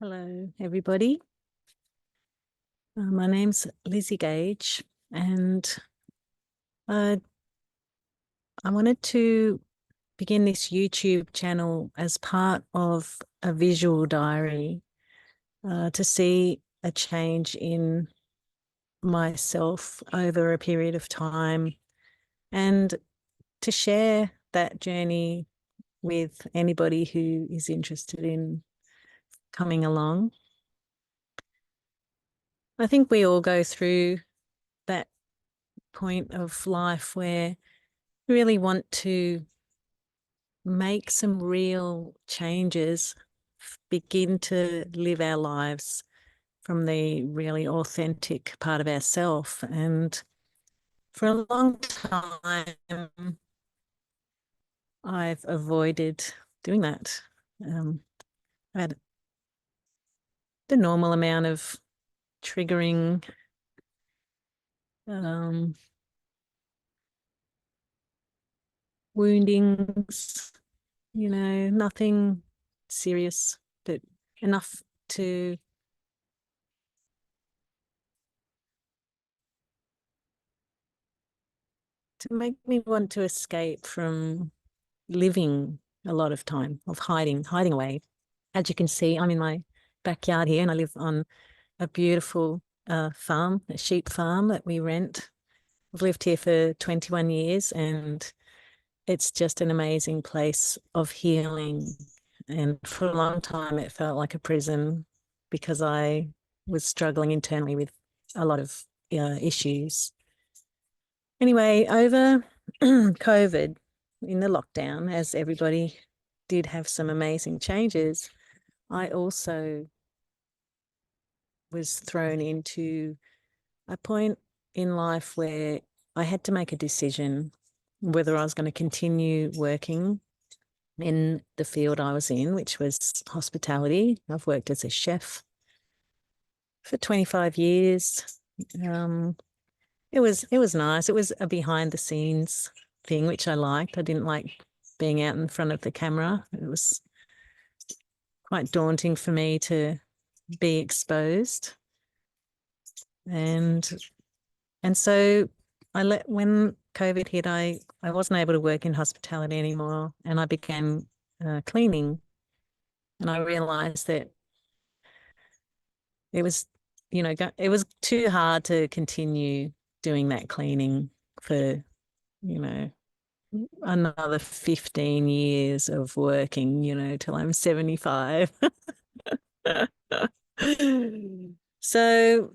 Hello, everybody. My name's Lizzie Gage, and uh, I wanted to begin this YouTube channel as part of a visual diary to see a change in myself over a period of time and to share that journey with anybody who is interested in coming along. I think we all go through that point of life where we really want to make some real changes, begin to live our lives from the really authentic part of ourself. And for a long time, I've avoided doing that. I had the normal amount of triggering woundings, nothing serious, but enough to make me want to escape from living a lot of time, of hiding away. As you can see, I'm in my backyard here and I live on a beautiful farm, a sheep farm that we rent. I've lived here for 21 years and it's just an amazing place of healing. And for a long time, it felt like a prison because I was struggling internally with a lot of issues. Anyway, over COVID, in the lockdown, as everybody did have some amazing changes, I also was thrown into a point in life where I had to make a decision whether I was going to continue working in the field I was in, which was hospitality. I've worked as a chef for 25 years. It was nice. It was a behind the scenes thing, which I liked. I didn't like being out in front of the camera. It was quite daunting for me to be exposed. And so when COVID hit, I wasn't able to work in hospitality anymore, and I began cleaning. And I realized that it was, it was too hard to continue doing that cleaning for, another 15 years of working, till I'm 75. So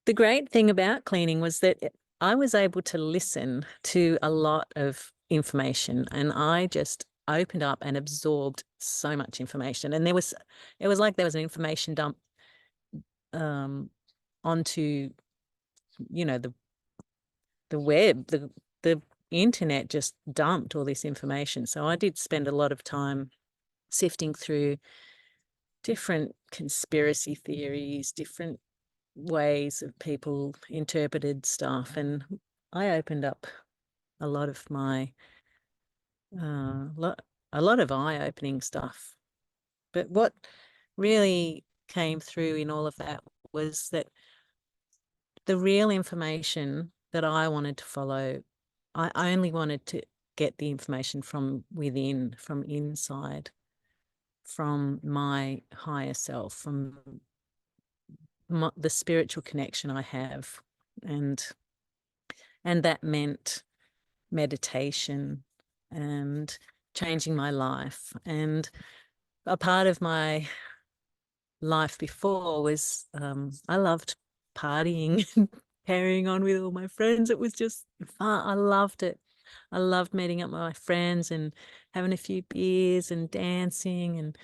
the great thing about cleaning was that I was able to listen to a lot of information and I just opened up and absorbed so much information. And it was like there was an information dump onto, the web, the internet just dumped all this information. So I did spend a lot of time sifting through different conspiracy theories, different ways of people interpreted stuff, and I opened up a lot of my a lot of eye-opening stuff. But what really came through in all of that was that the real information that I wanted to follow, I only wanted to get the information from within, from inside, from my higher self, from the spiritual connection I have. And that meant meditation and changing my life. And a part of my life before was I loved partying and carrying on with all my friends. It was just fun. I loved it. I loved meeting up with my friends and having a few beers and dancing. And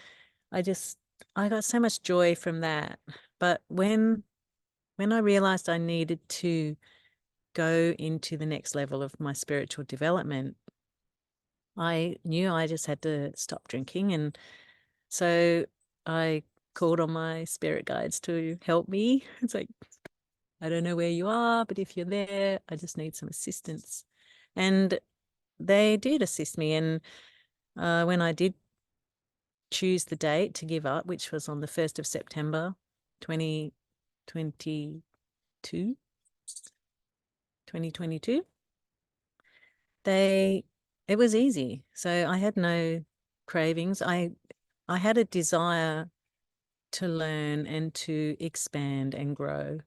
I got so much joy from that. But when I realized I needed to go into the next level of my spiritual development, I knew I just had to stop drinking. And so I called on my spirit guides to help me. It's like, I don't know where you are, but if you're there, I just need some assistance. And they did assist me. And when I did choose the date to give up, which was on the 1st of September 2022, 2022, it was easy. So I had no cravings. I had a desire to learn and to expand and grow.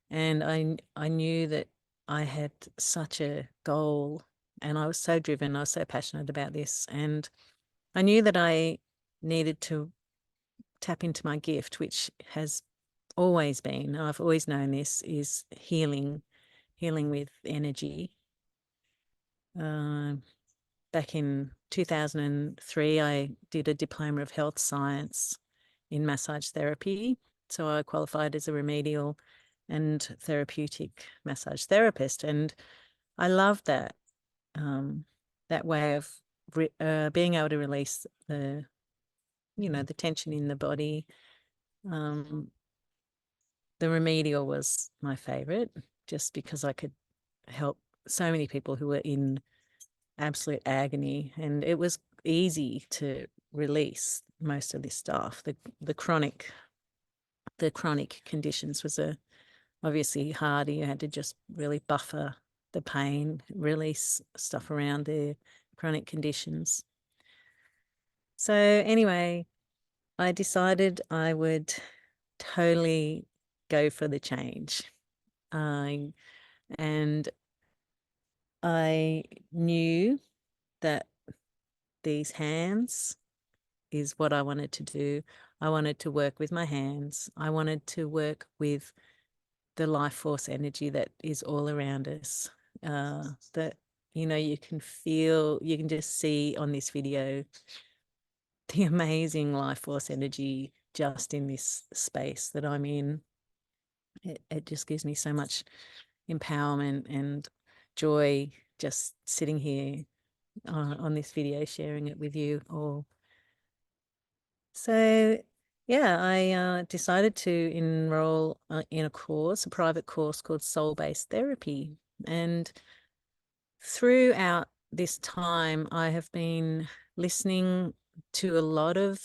And I knew that I had such a goal, and I was so driven. I was so passionate about this. And I knew that I needed to tap into my gift, which has always been, I've always known this, is healing with energy. Back in 2003, I did a diploma of health science in massage therapy. So I qualified as a remedial and therapeutic massage therapist. And I love that, that way of being able to release the tension in the body. The remedial was my favorite, just because I could help so many people who were in absolute agony, and it was easy to release most of this stuff. The chronic conditions was obviously harder. You had to just really buffer the pain, release stuff around the chronic conditions. So anyway, I decided I would totally go for the change. And I knew that these hands is what I wanted to do. I wanted to work with my hands. I wanted to work with the life force energy that is all around us. That, you can feel, you can just see on this video the amazing life force energy just in this space that I'm in. It just gives me so much empowerment and joy just sitting here on this video, sharing it with you all. So yeah, I decided to enroll in a private course called Soul-Based Therapy. And throughout this time, I have been listening to a lot of,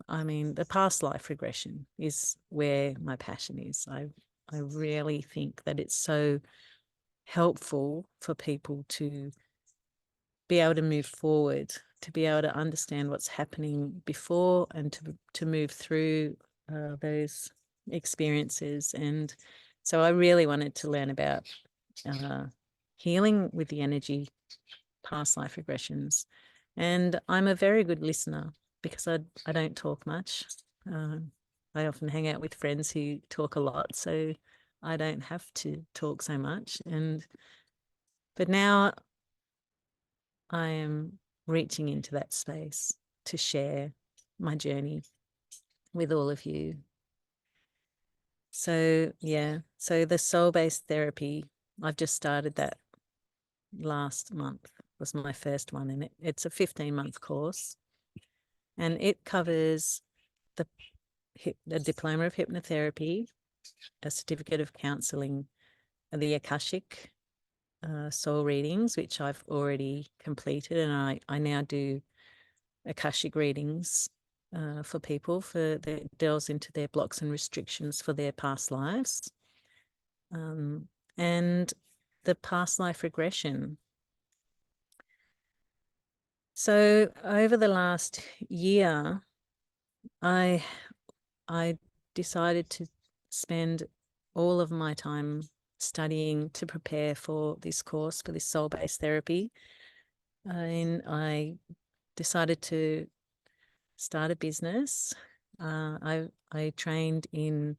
the past life regression is where my passion is. I really think that it's so helpful for people to be able to move forward, to be able to understand what's happening before, and to move through those experiences. And so I really wanted to learn about healing with the energy, past life regressions. And I'm a very good listener because I don't talk much. I often hang out with friends who talk a lot, so I don't have to talk so much. But now I am reaching into that space to share my journey with all of you. So yeah, so the soul-based therapy, I've just started that last month, was my first one, and it's a 15-month course, and it covers the diploma of hypnotherapy, a certificate of counseling, the Akashic soul readings, which I've already completed, and I now do Akashic readings for people that delves into their blocks and restrictions for their past lives, and the past life regression. So over the last year, I decided to spend all of my time studying to prepare for this course, for this soul-based therapy. And I decided to start a business. I trained in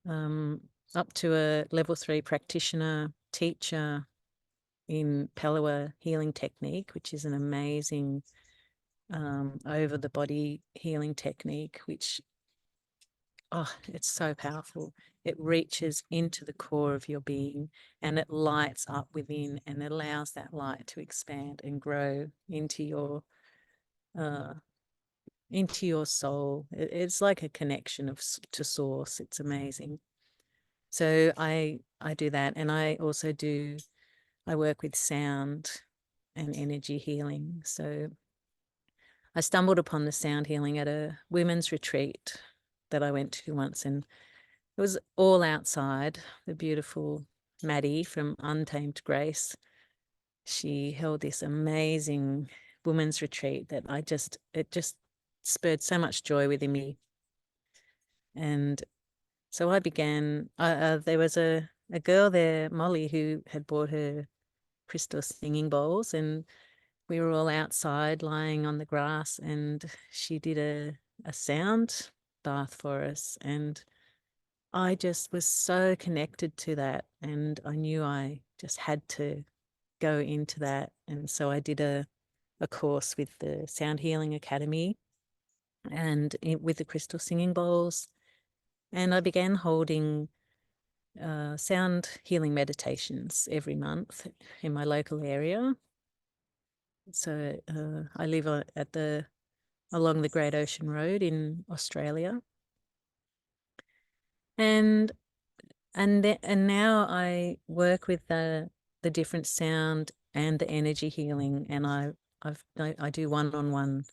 up to a level 3 practitioner teacher in Palawa healing technique, which is an amazing over the body healing technique, which it's so powerful. It reaches into the core of your being, and it lights up within, and it allows that light to expand and grow into your soul. It's like a connection to source. It's amazing. So I do that, and I also I work with sound and energy healing. So I stumbled upon the sound healing at a women's retreat that I went to once, and it was all outside. The beautiful Maddie from Untamed Grace, she held this amazing women's retreat that it just spurred so much joy within me. And so I began, there was a girl there, Molly, who had bought her crystal singing bowls, and we were all outside lying on the grass, and she did a sound bath for us. And I just was so connected to that, and I knew I just had to go into that. And so I did a course with the Sound Healing Academy and with the crystal singing bowls. And I began holding sound healing meditations every month in my local area. So I live along the Great Ocean Road in Australia, and now I work with the different sound and the energy healing, and I do one-on-one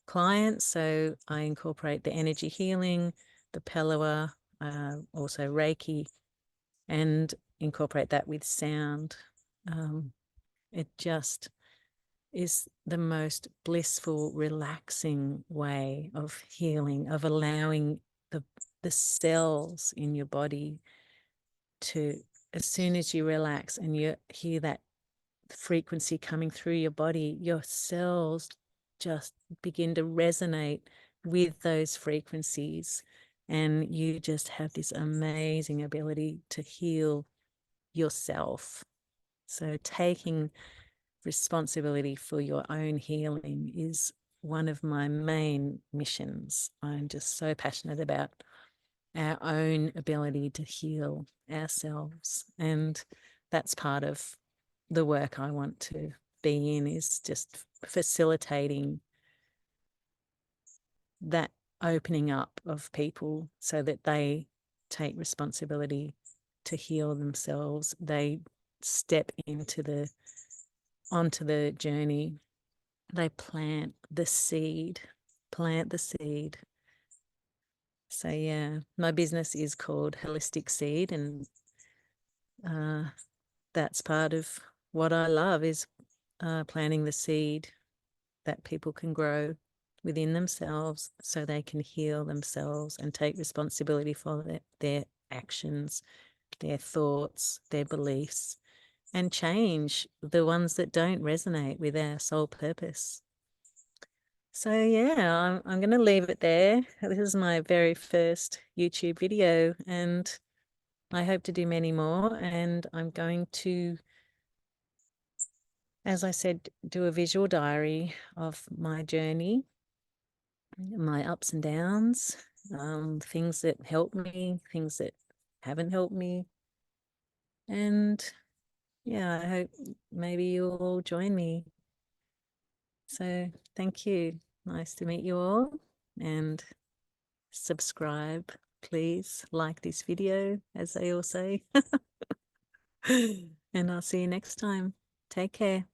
clients. So I incorporate the energy healing, the Pelua, also Reiki, and incorporate that with sound. It just is the most blissful, relaxing way of healing, of allowing the cells in your body to, as soon as you relax and you hear that frequency coming through your body, your cells just begin to resonate with those frequencies, and you just have this amazing ability to heal yourself. So taking responsibility for your own healing is one of my main missions. I'm just so passionate about our own ability to heal ourselves, and that's part of the work I want to be in, is just facilitating that opening up of people so that they take responsibility to heal themselves. They step onto the journey. They plant the seed. So yeah, my business is called Holistic Seed, and that's part of what I love, is planting the seed that people can grow within themselves so they can heal themselves and take responsibility for their actions, their thoughts, their beliefs, and change the ones that don't resonate with our soul purpose. So yeah, I'm going to leave it there. This is my very first YouTube video, and I hope to do many more. And I'm going to, as I said, do a visual diary of my journey, my ups and downs, things that helped me, things that haven't helped me. And yeah, I hope maybe you'll all join me. So thank you. Nice to meet you all, and subscribe, please. Like this video, as they all say. And I'll see you next time. Take care.